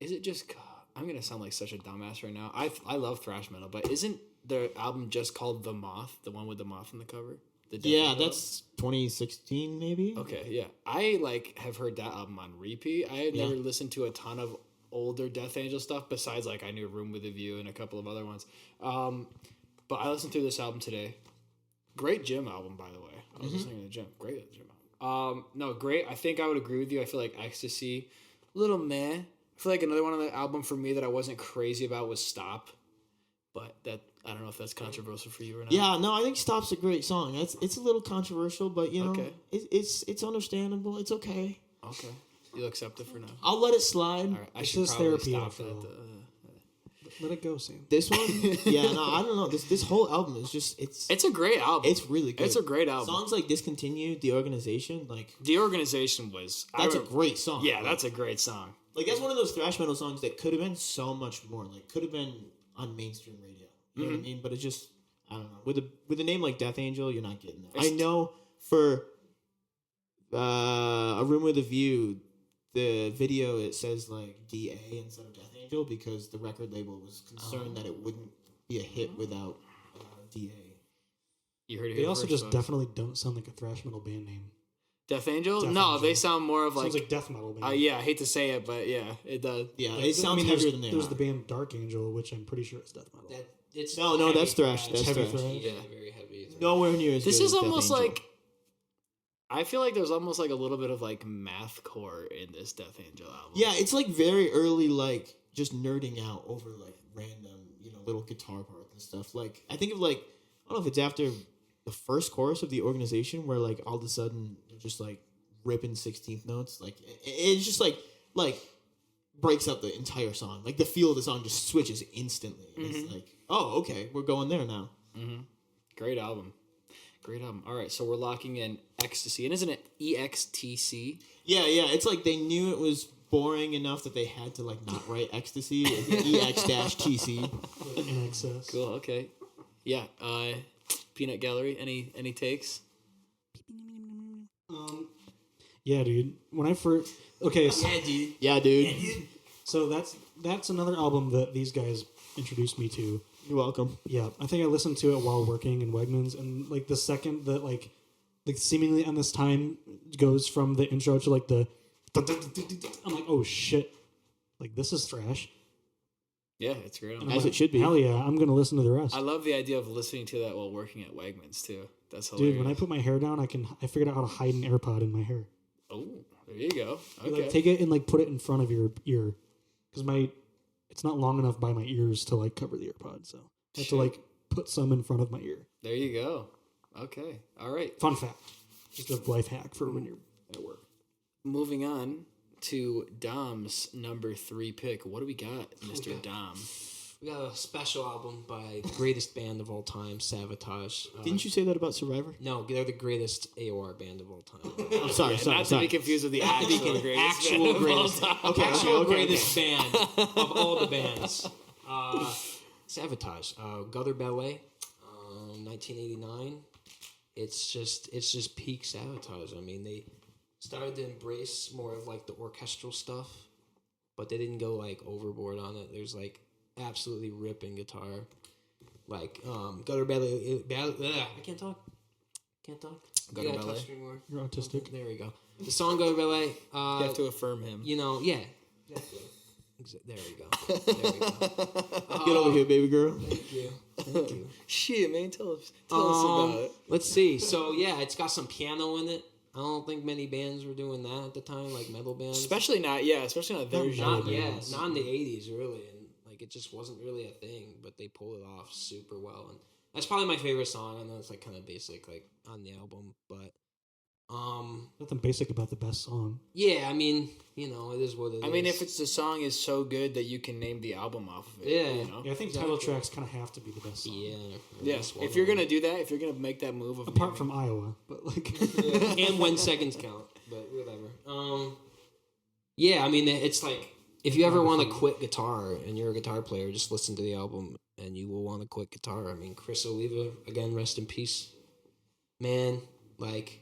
is it just? I'm gonna sound like such a dumbass right now. I love thrash metal, but isn't the album just called The Moth, the one with the moth on the cover? That's 2016 maybe. Okay, yeah. I like have heard that album on repeat. I had never listened to a ton of older Death Angel stuff besides like I knew Room with a View and a couple of other ones. But I listened through this album today. Great gym album, by the way. I was listening in the gym. Great gym album. No, great. I think I would agree with you. I feel like Ecstasy, a little meh. I feel like another one on the album for me that I wasn't crazy about was Stop. But that, I don't know if that's controversial for you or not. Yeah, no, I think Stop's a great song. It's a little controversial, but you know, it's understandable. It's okay. Okay. You'll accept it for now. I'll let it slide. All right. I This should is probably therapy stop after that. all. Let it go, Sam. This one, yeah, no, I don't know. This whole album is just It's a great album. it's really good. It's a great album. Songs like Discontinued, The Organization, like The Organization was... that's a great song. Yeah, that's a great song. Like that's one of those thrash metal songs that could have been so much more. Like could have been on mainstream radio. You know what I mean? But it's just I don't know. With a name like Death Angel, you're not getting that. I know for A Room with a View, the video it says like DA instead of Death Angel because the record label was concerned that it wouldn't be a hit without DA. You heard it They here also first, just folks. definitely don't sound like a thrash metal band name. Death Angel? Death No, Angel. they sound more of Sounds like... like death metal band. yeah, I hate to say it, but yeah, it does. Yeah, Like, it sounds there's, heavier than they there's are. the band Dark Angel, which I'm pretty sure is death metal. It's No, heavy that's thrash. That's heavy thrash. thrash. Yeah, very heavy. Nowhere near as This good is as Death almost Angel. like... I feel like there's almost like a little bit of like mathcore in this Death Angel album. Yeah, it's like very early, like just nerding out over like random, you know, little guitar parts and stuff. Like I think of like I don't know if it's after the first chorus of The Organization where like all of a sudden they're just like ripping 16th notes. Like it's just like breaks up the entire song. Like the feel of the song just switches instantly. It's like, oh, okay, we're going there now. Great album. Great album. All right, so we're locking in Ecstasy. And isn't it EXTC? Yeah. It's like they knew it was boring enough that they had to like not write ecstasy EX-TC. In excess. Cool, okay. Yeah, Peanut Gallery, any takes? Yeah, dude. When I first so, Yeah, dude. so that's another album that these guys introduced me to. You're welcome. Yeah, I think I listened to it while working in Wegmans, and like the second that like seemingly on this time goes from the intro to like the I'm like, oh shit, like this is thrash. Yeah, it's great. And I'm As like, it should be. Hell yeah, I'm gonna listen to the rest. I love the idea of listening to that while working at Wegmans too. That's Dude, hilarious. when I put my hair down, I figured out how to hide an AirPod in my hair. Oh, there you go. You, Okay. like take it and like put it in front of your ear, because it's not long enough by my ears to like cover the AirPod, so I have to like put some in front of my ear. There you go. Okay. All right. Fun fact, just a life hack for when you're at work. Moving on to Dom's number 3 pick. What do we got, Mr. Dom? We got a special album by the greatest band of all time, Sabotage. Didn't you say that about Survivor? No, they're the greatest AOR band of all time. I'm sorry. Not to be confused with the actual greatest. Actual band of all greatest. time. Actual greatest band of all the bands. Sabotage. Gutter Ballet, 1989. It's just peak Sabotage. I mean, they started to embrace more of like the orchestral stuff, but they didn't go like overboard on it. There's like absolutely ripping guitar, like Gutter Ballet. I can't talk. Gutter You gotta Ballet. touch me more. You're autistic. There we go. The song Gutter Ballet. You have to affirm him. You know, yeah. There we go. There we go. Get over here, baby girl. Thank you. Shit, man. Tell us about it. Let's see. So yeah, it's got some piano in it. I don't think many bands were doing that at the time, like metal bands. Especially not their genre. Not in the 80s really, and like it just wasn't really a thing, but they pulled it off super well, and that's probably my favorite song. I know it's like kind of basic, like on the album, but Nothing basic about the best song. Yeah, I mean, you know, it is what it is. I mean, if it's the song is so good that you can name the album off of it. Yeah. You know? Yeah, I think title tracks kind of have to be the best song. Yeah. If you're gonna do that, if you're gonna make that move of Apart from Iowa, but like. and when seconds count, but whatever. Yeah, I mean, it's like if you ever want to quit guitar and you're a guitar player, just listen to the album and you will want to quit guitar. I mean, Chris Oliva, again, rest in peace, man. Like,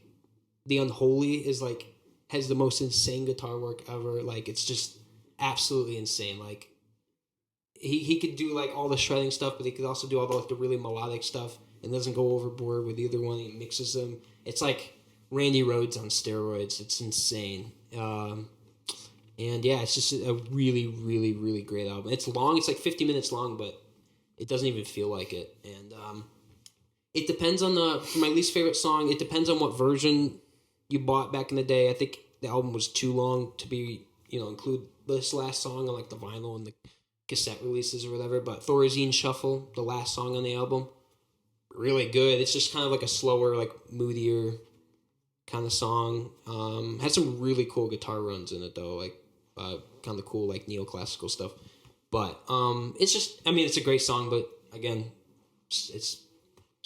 The Unholy is like has the most insane guitar work ever. Like, it's just absolutely insane. Like, he could do like all the shredding stuff, but he could also do all the really melodic stuff and doesn't go overboard with either one. He mixes them. It's like Randy Rhoads on steroids. It's insane. And yeah, it's just a really, really, really great album. It's long. It's like 50 minutes long, but it doesn't even feel like it. And it depends on for my least favorite song, it depends on what version you bought back in the day. I think the album was too long to be, include this last song on like the vinyl and the cassette releases or whatever. But Thorazine Shuffle, the last song on the album, really good. It's just kind of like a slower, like moodier kind of song. Had some really cool guitar runs in it though, like kind of cool like neoclassical stuff. But it's just, I mean, it's a great song, but again, it's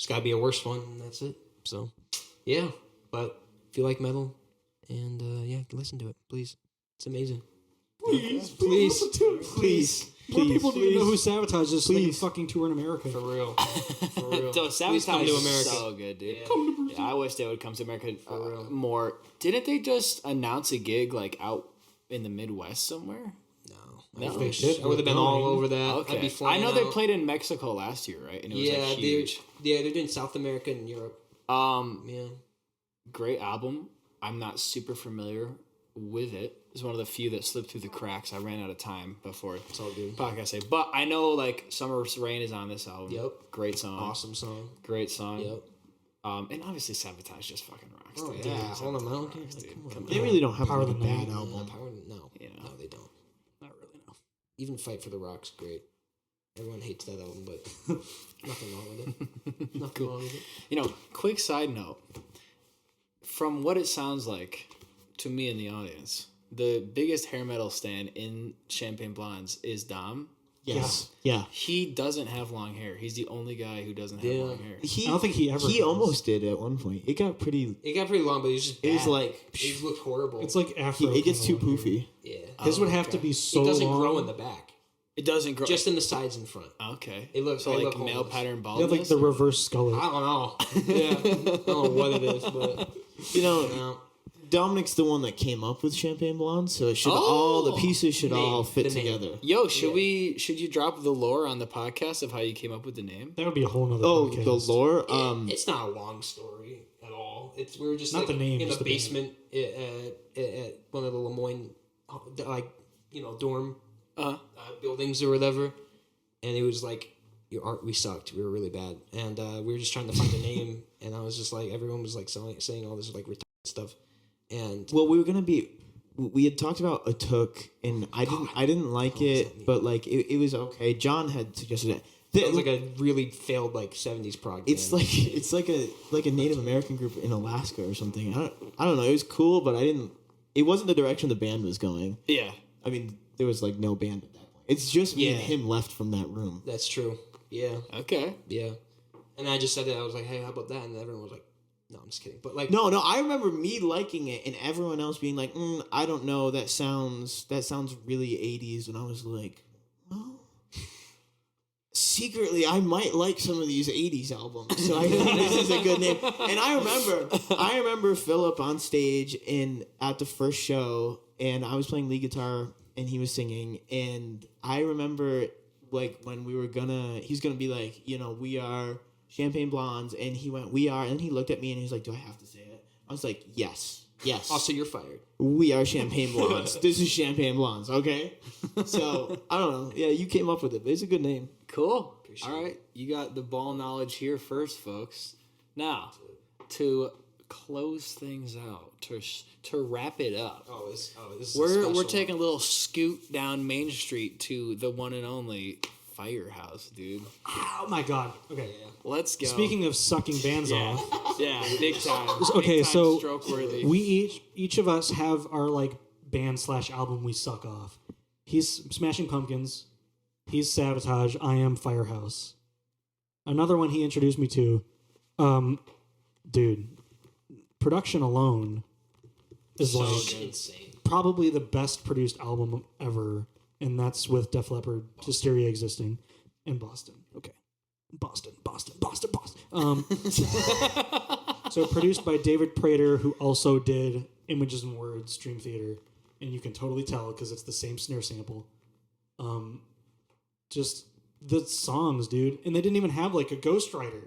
gotta be a worse one, and that's it. So yeah, but if you like metal, and yeah, listen to it, please. It's amazing. Please. More people need to know who Sabotage is so they can fucking tour in America. For real. For real. So Please come Sabotage to is America. so good, dude. Yeah. Yeah, I wish they would come to America real. more. Didn't they just announce a gig like out in the Midwest somewhere? No. If they did, I would have been all over that. Okay. I'd be I flying know they out. played in Mexico last year, right? And it was Yeah, like huge. they're doing South America and Europe. Yeah. Great album. I'm not super familiar with it. It's one of the few that slipped through the cracks. I ran out of time before It's all good. podcast say, but I know like Summer's Rain is on this album. Yep. Great song. Awesome song. Great song. Yep. And obviously Sabotage just fucking rocks. Oh, dude. yeah. Sabotage Hold on, I don't rocks, care. dude. Come Come on. They really don't have Power like a of the bad Night. album. No, Yeah. they don't. Not really, no. Even Fight for the Rock's great. Everyone hates that album, but nothing wrong with it. Nothing wrong with it. Quick side note. From what it sounds like to me in the audience, the biggest hair metal stand in Champagne Blondes is Dom. Yes. Yeah. He doesn't have long hair. He's the only guy who doesn't have long hair. I don't think he ever He has. almost did at one point. It got pretty. It got pretty long, but it was just bad. It was like. It looked horrible. It's like Afro. It gets too kinda long hair. poofy. yeah. His would have okay. to be so It doesn't long. grow in the back. It doesn't grow. Just in the sides and front. Okay. It looks so it like look male homeless. pattern Yeah, baldness. like the reverse skullet. I don't know. Yeah. I don't know what it is, but You know, Dominic's the one that came up with Champagne Blonde, so it should all the pieces should all fit the name. together. Yo, should you drop the lore on the podcast of how you came up with the name? That would be a whole nother Oh, podcast. the lore. it's not a long story at all. We were just Not like the name, in just the the basement at one of the Lemoyne, dorm buildings or whatever, and it was like we sucked. We were really bad, and we were just trying to find a name, and I was just like everyone was like saying all this like retarded stuff, and Well, we were gonna be. We had talked about a took, and I didn't like it, but like it was okay. John had suggested it. it was like a really failed like 70s prog. It's band. like a Native American group in Alaska or something. I don't know. It was cool, but it wasn't the direction the band was going. Yeah. I mean, there was like no band at that point. It's just me and Yeah. him left from that room. That's true. Yeah, Okay. yeah. And I just said that I was like, hey, how about that? And everyone was like, no, I'm just kidding. But like, No, I remember me liking it and everyone else being like, I don't know, that sounds really 80s, and I was like, well, secretly I might like some of these 80s albums, so I think this is a good name. And I remember Philip on stage at the first show, and I was playing lead guitar and he was singing, and I remember like when he's gonna be like, we are Champagne Blondes, and he went, we are, and he looked at me and he was like, do I have to say it? I was like, yes. also you're fired. We are Champagne Blondes. This is Champagne Blondes, okay? So, I don't know. Yeah, you came up with it, but it's a good name. Cool. All right. You got the ball knowledge here first, folks. Now, to close things out, to wrap it up, This is we're special. taking a little scoot down Main Street to the one and only Firehouse, dude. Oh my god. Okay. Let's go. Speaking of sucking bands off, yeah, big time. okay, Big time so stroke-worthy. we each of us have our like band/album we suck off. He's Smashing Pumpkins. He's Sabotage. I am Firehouse. Another one he introduced me to, dude, Production alone is like insane. probably the best produced album ever, and that's with Def Leppard, Hysteria Existing, in Boston. Okay. Boston. So produced by David Prater, who also did Images and Words, Dream Theater, and you can totally tell because it's the same snare sample. Just the songs, dude, and they didn't even have like a ghostwriter,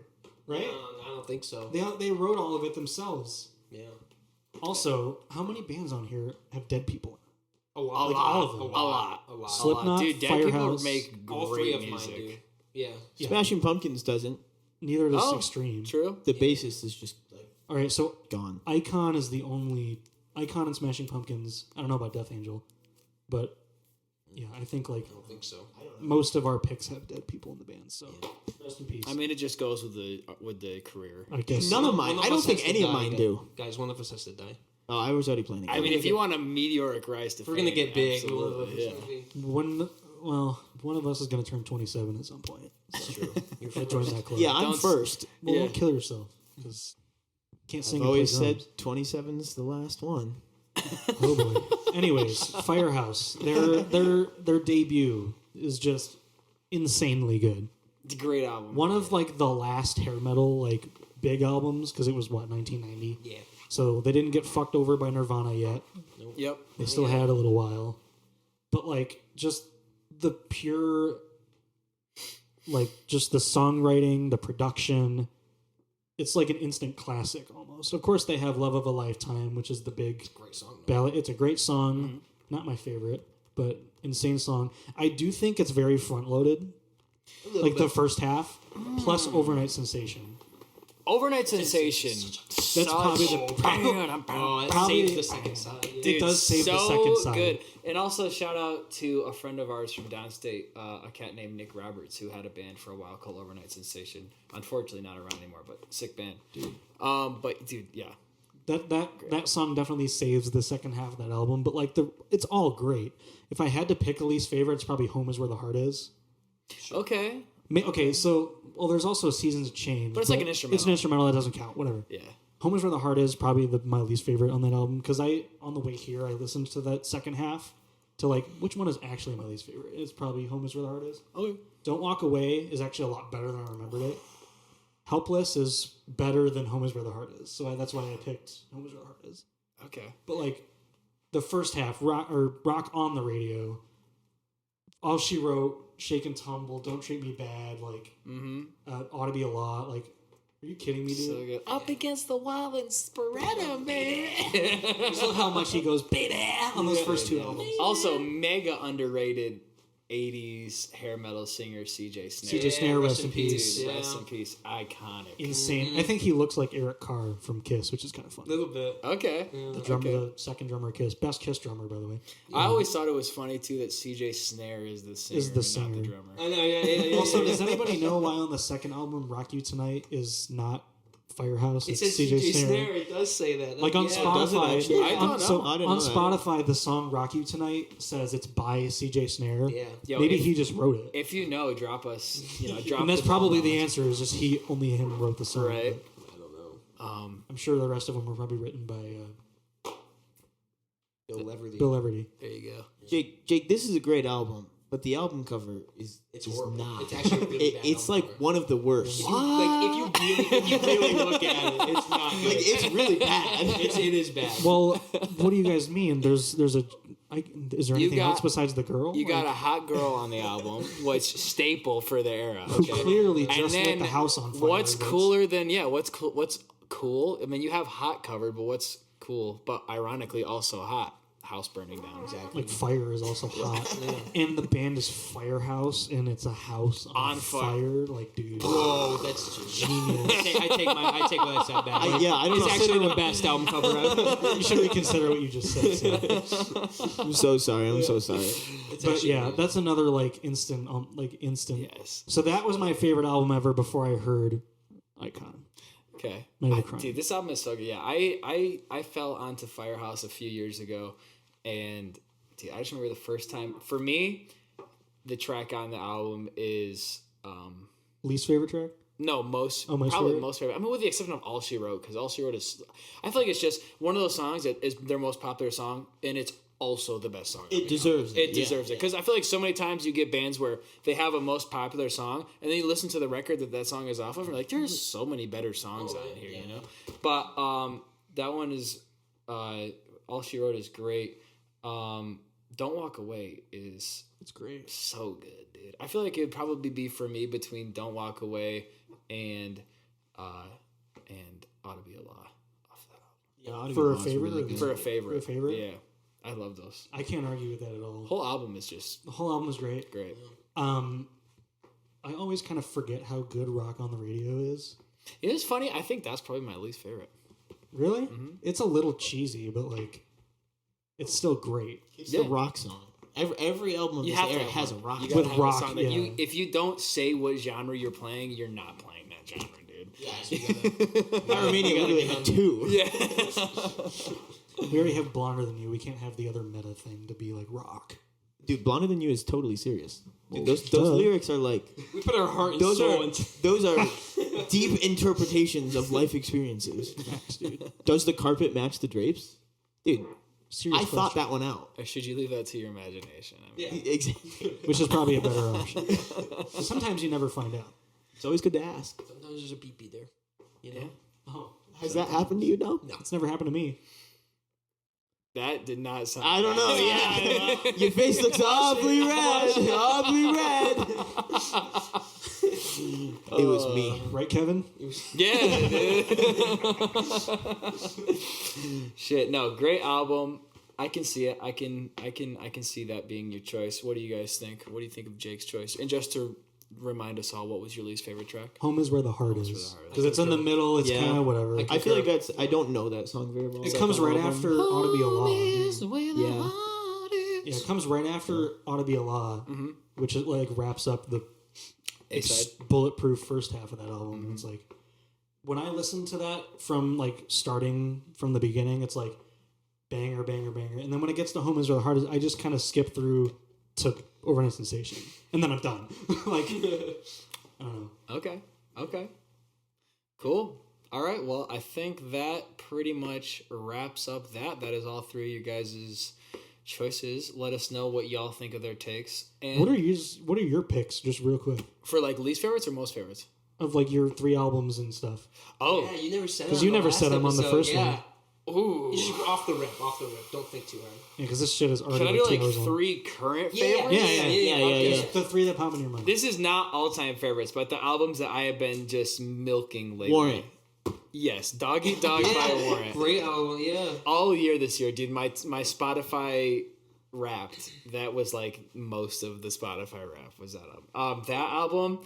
right? I don't think so. They wrote all of it themselves. Yeah. Also, how many bands on here have dead people? A lot. Like all of them. A lot. Slipknot, Dude, dead Firehouse, people make great All three of music. mine do. Yeah. Smashing Pumpkins doesn't. Neither does Oh, Extreme. True. The bassist is just like All right, so gone. Icon is the only Icon and Smashing Pumpkins. I don't know about Death Angel, but yeah, I think like I don't think so. most of our picks have dead people in the band. So rest in peace. I mean, it just goes with the career. I guess None of mine. One I don't us think has to any of die, mine guys. do. Guys, one of us has to die. Oh, I was already planning. I mean, if you want a meteoric rise to If we're gonna fame, get big, absolutely, yeah. one of us is going to turn 27 at some point. That's true. You're Gotta join that club. yeah, I'm Don't s- first. Well, Yeah. don't kill yourself because can't sing. I've and play always said drums. 27 is the last one. Oh boy. Anyways, Firehouse. Their debut is just insanely good. It's a great album. One of like the last hair metal like big albums because it was 1990. Yeah. So they didn't get fucked over by Nirvana yet. Yep. They still had a little while. But like just the pure like just the songwriting, the production, it's like an instant classic almost. Of course they have Love of a Lifetime, which is the big Great song. ballad. It's a great song. Not my favorite, but insane song. I do think it's very front loaded. Like the first half plus Overnight Sensation. Overnight Sensation. That's probably the Oh, it Probably- saves the second side. Yeah. Dude, does save the so second side. good. And also shout out to a friend of ours from downstate, a cat named Nick Roberts, who had a band for a while called Overnight Sensation. Unfortunately, not around anymore, but sick band. But dude, yeah, That song definitely saves the second half of that album, but like it's all great. If I had to pick a least favorite, it's probably Home Is Where the Heart Is. okay, Okay, so there's also Seasons of Change, But it's like an instrumental. It's an instrumental that doesn't count. Whatever. yeah. Home Is Where the Heart Is probably my least favorite on that album because on the way here I listened to that second half to like which one is actually my least favorite. It's probably Home Is Where the Heart Is. Okay. Don't Walk Away is actually a lot better than I remembered it. Helpless is better than Home Is Where the Heart Is, so that's why I picked Home Is Where the Heart Is. Okay. But like the first half, rock on the radio, All She Wrote, Shake and Tumble, Don't Treat Me Bad, like Ought to Be a Lot. Like, are you kidding me, dude? So good. Up against the wall and spread 'em, baby. Just look how much he goes, baby, on those first two albums. Also, mega underrated 80s hair metal singer CJ Snare. CJ Snare, rest in peace. Dude, rest in peace. Iconic. Insane. I think he looks like Eric Carr from Kiss, which is kind of fun. A little bit. Okay. The drummer, the second drummer of Kiss. Best Kiss drummer, by the way. I always thought it was funny too that CJ Snare is the singer, not the singer. drummer. I know, yeah. Also, does anybody know why on the second album, Rock You Tonight, is not Firehouse? It It's says CJ Snare. It does say that. Like on Yeah, does it Spotify, actually? I don't know. I didn't on know that. Spotify, the song "Rock You Tonight" says it's by CJ Snare. Yeah. Yo, Maybe if- he just wrote it, If you know, drop us. Drop. and that's the ball probably on the us. answer. Is just only him wrote the song. Right. I don't know. I'm sure the rest of them were probably written by Bill Leverly. Bill Everty. There you go. Jake, this is a great album, but the album cover is horrible. not. It's actually a really bad It's album like cover. one of the worst. Like if you really look at it, it's not good. Like it's really bad. It is bad. Well, what do you guys mean? Is there anything got- else besides the girl? You got a hot girl on the album, which staple for the era. who Okay. clearly And just lit then the house on fire. what's That's- cooler than What's cool? What's cool? I mean, you have hot covered, but what's cool? But ironically, also hot. house burning down. Exactly. Like fire is also hot, and the band is Firehouse, and it's a house on fire. Like, dude, Whoa, that's genius. I take what I said back. I don't It's know. actually the best album cover ever. you should reconsider what you just said. Sam. I'm so sorry. I'm so sorry. But yeah, that's another like instant. Yes. So that was my favorite album ever before I heard Icon. Okay. Crime. Dude, this album is so good. Yeah, I fell onto Firehouse a few years ago, and dude, I just remember the first time. For me, the track on the album is Least favorite track? no most most probably favorite? most favorite. I mean, with the exception of All She Wrote, because All She Wrote is, I feel like it's just one of those songs that is their most popular song, and it's also the best song. It deserves it. It deserves it, because I feel like so many times you get bands where they have a most popular song, and then you listen to the record that song is off of, and you're like, there's so many better songs on here, you know. But that one is All She Wrote is great. Don't Walk Away is It's great. so good, dude. I feel like it would probably be for me between Don't Walk Away and Ought to Be a Law off that album. Yeah, For a favorite or For a favorite. For a favorite? Yeah. I love those. I can't argue with that at all. The whole album is just The whole album is great. great. I always kind of forget how good Rock on the Radio is. It is funny. I think that's probably my least favorite. Really? It's a little cheesy, but like, it's still great. It's the rock song. Every album of You this have to era have has a one. rock You song. gotta With have a rock, song that yeah. if you don't say what genre you're playing, you're not playing that genre, dude. Yeah, so you gotta, Armenia literally had two. Yeah. We already have Blonder Than You. We can't have the other meta thing to be like rock. Dude, Blonder Than You is totally serious. Dude, those Duh. lyrics are like We put our heart and those soul are into those are deep interpretations of life experiences. Dude. Does the carpet match the drapes? Dude, Serious I thought question. that one out. Or should you leave that to your imagination? I mean, Exactly. Which is probably a better option. But sometimes you never find out. It's always good to ask. Sometimes there's a beep there. You know? Oh, Has that happened to you, though? it's never happened to me. that did not sound. I don't know. Yeah, your face looks awfully red. Awfully red. It was me. Right, Kevin? Yeah, dude. Shit, no, great album. I can see it. I can see that being your choice. What do you guys think? What do you think of Jake's choice? And just to remind us all, what was your least favorite track? Home is where the heart is. Because it's in the middle. It's Yeah. kind of whatever. I feel like that's. I don't know that song very well. it comes right after Ought to Be a Law. Yeah. Yeah, it comes right after Ought to Be a Law, which is like wraps up the A-side. bulletproof first half of that album. And it's like when I listen to that from like starting from the beginning, it's like banger, banger, banger. And then when it gets to Home is Where the Heart is, I just kind of skip through to Overnight Sensation, and then I'm done. Like I don't know. Okay. Cool. All right. Well, I think that pretty much wraps up that. That is all three of you guys' choices. Let us know what y'all think of their takes. And What are your picks, just real quick, for like least favorites or most favorites? of like your 3 albums and stuff? Oh, Yeah, you never said it. 'Cause on you the never last said them on the episode. first one. Yeah. ooh. You should go off the rip. Don't think too hard. Yeah, because this shit is already Can I do like 2 like hours long. 3 current Yeah, favorites? Yeah. Just the 3 that pop in your mind. This is not all-time favorites, but the albums that I have been just milking lately. Warrant. Yes, Dog Eat Dog by Warrant. Great album, yeah. All year this year, dude. My Spotify Wrapped. That was like most of the Spotify Wrapped was that album. That album,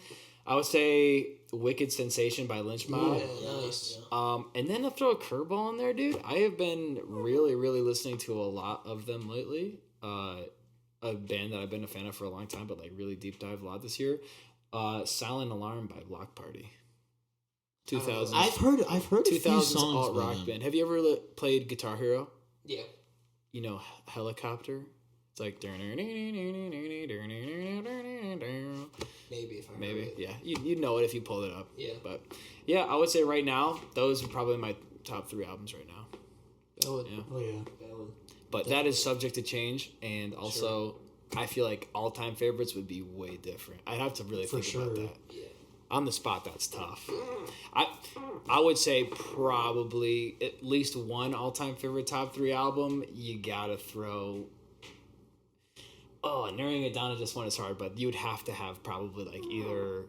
I would say Wicked Sensation by Lynch Mob. Nice. And then to throw a curveball in there, dude. I have been really, really listening to a lot of them lately. A band that I've been a fan of for a long time, but like really deep dive a lot this year. Silent Alarm by Block Party. 2000s. I've heard a few 2000s songs alt by rock them. band. Have you ever played Guitar Hero? Yeah. You know, Helicopter. It's like Maybe if I maybe, remember it. yeah. You'd know it if you pulled it up. Yeah. But yeah, I would say right now those are probably my top 3 albums right now. Valid. Yeah. Oh yeah. Valid. But that is subject to change, and also I feel like all-time favorites would be way different. I'd have to really think about that. Yeah. On the spot, that's tough. I would say probably at least one all-time favorite top 3 album. You gotta throw. Oh, narrowing it down to just one is hard, but you would have to have probably like either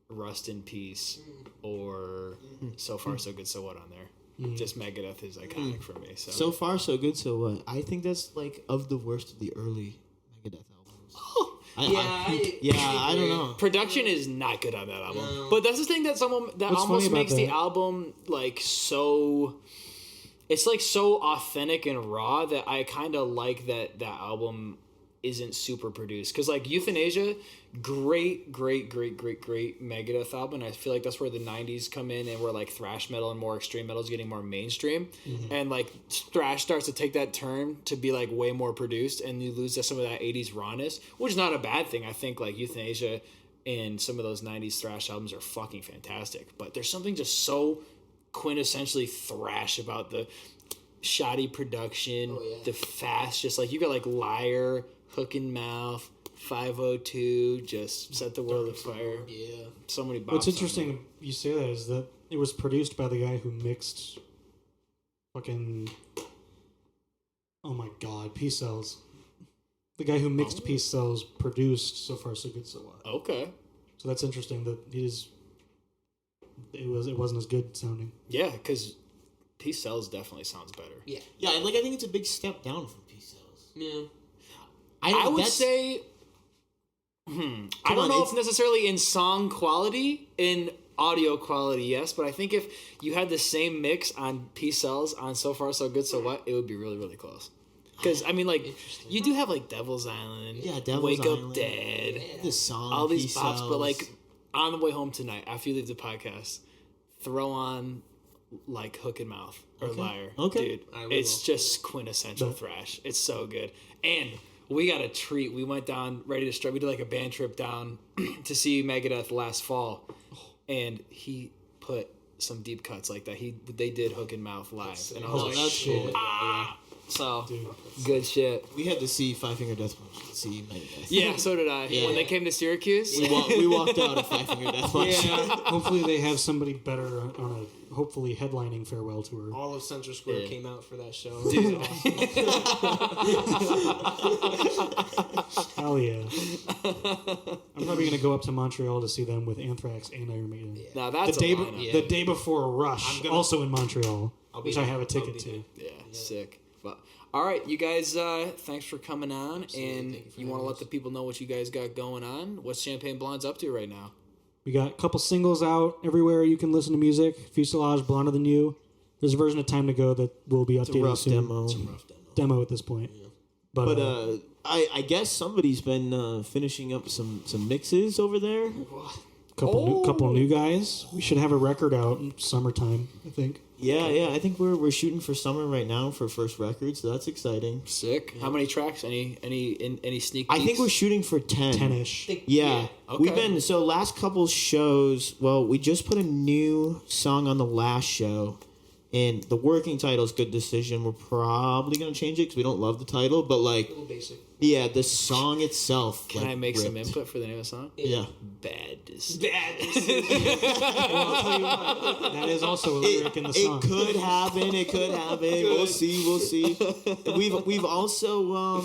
Rust in Peace or So Far So Good So What on there. just Megadeth is iconic for me. So far, so good. So what? I think that's like of the worst of the early Megadeth albums. Oh, I don't know. Production is not good on that album, but that's the thing that almost makes the album like so. It's like so authentic and raw that I kind of like that album isn't super produced. Because like Euthanasia, great Megadeth album. And I feel like that's where the 90s come in and where like thrash metal and more extreme metal is getting more mainstream. And like thrash starts to take that turn to be like way more produced, and you lose some of that 80s rawness, which is not a bad thing. I think like Euthanasia and some of those 90s thrash albums are fucking fantastic. But there's something just so quintessentially thrash about the shoddy production, the fast, just like you got like Liar, Hook and Mouth, 502, just set the world afire. Yeah. So many bops. What's interesting you say that is that it was produced by the guy who mixed fucking, oh my god, Peace Cells. The guy who mixed Peace Cells produced So Far So Good So What. Okay. So that's interesting that it wasn't as good sounding. Yeah, because Peace Cells definitely sounds better. Yeah. Yeah, like I think it's a big step down from Peace Cells. Yeah. I would say, I don't know if necessarily in song quality, in audio quality, yes, but I think if you had the same mix on Peace Cells on So Far So Good So What, it would be really, really close. Because, I mean, like, you do have, like, Devil's Island, Wake Island, Up Dead, the song, all these Peace bops, Cells. but, like, on the way home tonight, after you leave the podcast, throw on, like, Hook and Mouth or Liar. Okay. Dude, it's just quintessential thrash. It's so good. And we got a treat. We went down, ready to start. We did, like, a band trip down to see Megadeth last fall. And he put some deep cuts like that. They did Hook and Mouth live. And I was like, that's cool. So, good shit. We had to see Five Finger Death Punch to see Megadeth. Yeah, so did I. When they came to Syracuse. We walked out of Five Finger Death Punch. Yeah. Hopefully they have somebody better on a hopefully headlining farewell tour. All of Central Square came out for that show. Dude. Hell yeah. I'm probably going to go up to Montreal to see them with Anthrax and Iron Maiden. Yeah. Now that's the day before Rush, also in Montreal, which I have a ticket to. Yeah, sick. But, all right, you guys, thanks for coming on. And you want to let the people know what you guys got going on? What's Champagne Blonde's up to right now? We got a couple singles out everywhere you can listen to music. Fuselage, Blonder Than You. There's a version of Time to Go that will be updated soon. It's a rough Demo at this point. Yeah. But I guess somebody's been finishing up some mixes over there. Couple new guys. We should have a record out in summertime, I think. Yeah. I think we're shooting for summer right now for first record, so that's exciting. Sick. Yeah. How many tracks? Any sneak peeks? I think we're shooting for 10. 10-ish. Yeah. Okay. We've been last couple shows. Well, we just put a new song on the last show, and the working title's Good Decision. We're probably gonna change it because we don't love the title, but like, A little basic. yeah, the song itself. Can I make some input for the name of the song? Yeah. Bad Decision. I'll tell you what, that is also a lyric in the song. It could happen. We'll see. We've also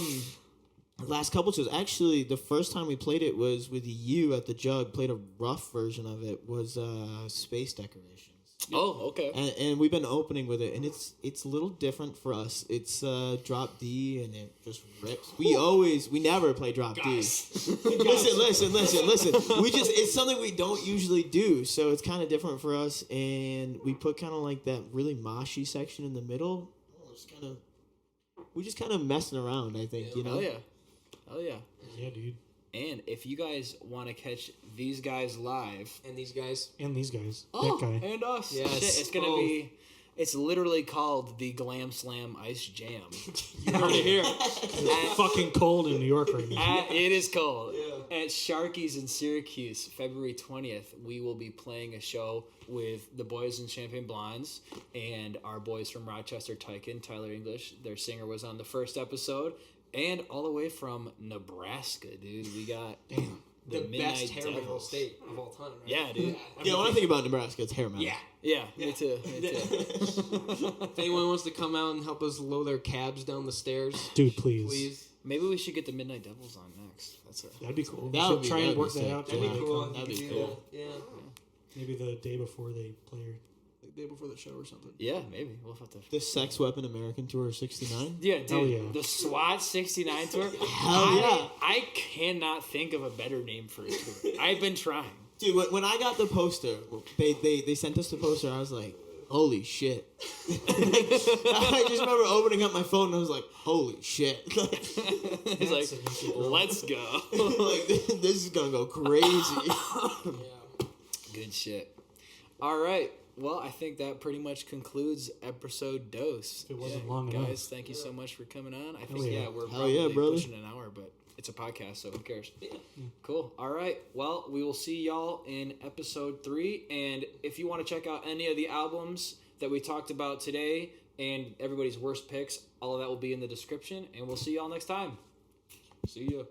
the last couple shows. Actually, the first time we played it was with you at the Jug. Played a rough version of it. Was Space Decorations. Oh, okay. And we've been opening with it, and it's a little different for us. It's drop D, and it just rips. We never play drop D. Listen. It's something we don't usually do, so it's kind of different for us. And we put kind of like that really moshy section in the middle. We're just kind of messing around, I think. You know? Hell yeah. Yeah, dude. And if you guys want to catch these guys live, And these guys. oh, that guy. and us, Yes. shit, it's gonna be. It's literally called the Glam Slam Ice Jam. You heard it here. It's fucking cold in New York right now. It is cold. At Sharky's in Syracuse, February 20th, we will be playing a show with the boys in Champagne Blondes and our boys from Rochester, Tyken, Tyler English. Their singer was on the first episode. And all the way from Nebraska, dude. We got The best hair metal Devils. state of all time, right? Yeah, dude. Yeah, when I think about Nebraska, it's hair metal. Yeah, me too. If anyone wants to come out and help us lower their cabs down the stairs, Dude, please. please. Maybe we should get the Midnight Devils on next. That'd be cool. That We would should try and work be that sick. out. That'd be till cool. they come. That'd be cool. Yeah. Maybe the day before they play. day before the show or something. Yeah, maybe we'll have to. The Sex Weapon American Tour 69. Yeah, dude. Hell yeah. The SWAT 69 tour. Hell yeah. I cannot think of a better name for a tour. I've been trying. Dude, when I got the poster, they sent us the poster. I was like, holy shit. I just remember opening up my phone and I was like, holy shit. He's like, let's go. Like, this is going to go crazy. Good shit. All right. Well, I think that pretty much concludes episode dose. It wasn't long guys, enough. Thank you so much for coming on. I think, yeah. we're Hell yeah, probably brother. pushing an hour, but it's a podcast, so who cares? Yeah. Cool. All right. Well, we will see y'all in episode 3. And if you want to check out any of the albums that we talked about today and everybody's worst picks, all of that will be in the description. And we'll see y'all next time. See ya.